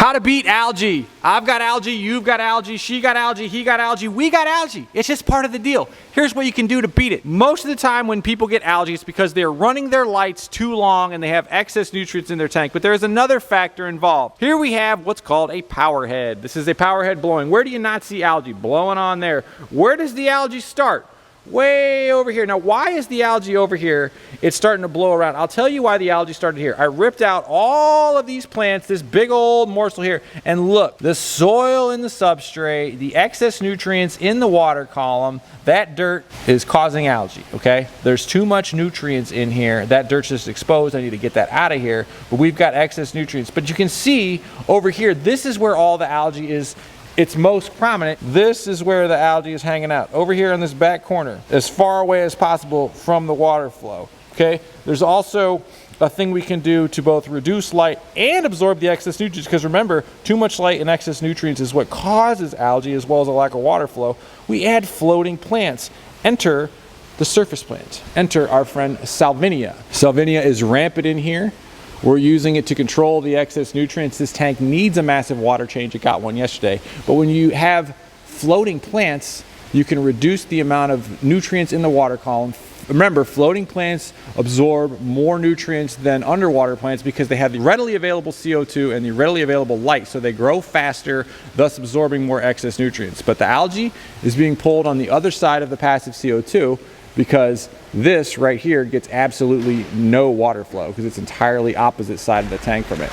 How to beat algae. I've got algae, you've got algae, she got algae, he got algae, we got algae. It's just part of the deal. Here's what you can do to beat it. Most of the time when people get algae, it's because they're running their lights too long and they have excess nutrients in their tank. But there is another factor involved. Here we have what's called a power head. This is a power head blowing. Where do you not see algae? Blowing on there. Where does the algae start? Way over here. Now, why is the algae over here? It's starting to blow around. I'll tell you why the algae started here. I ripped out all of these plants, this big old morsel here, and look, the soil in the substrate, the excess nutrients in the water column, that dirt is causing algae, okay? There's too much nutrients in here. That dirt's just exposed. I need to get that out of here, but we've got excess nutrients. But you can see over here, this is where all the algae is. It's most prominent. This is where the algae is hanging out, over here in this back corner, as far away as possible from the water flow, okay? There's also a thing we can do to both reduce light and absorb the excess nutrients, because remember, too much light and excess nutrients is what causes algae as well as a lack of water flow. We add floating plants. Enter the surface plant. Enter our friend Salvinia. Salvinia is rampant in here. We're using it to control the excess nutrients. This tank needs a massive water change. It got one yesterday. But when you have floating plants, you can reduce the amount of nutrients in the water column. Remember, floating plants absorb more nutrients than underwater plants because they have the readily available CO2 and the readily available light. So they grow faster, thus absorbing more excess nutrients. But the algae is being pulled on the other side of the passive CO2 because this right here gets absolutely no water flow because it's entirely opposite side of the tank from it.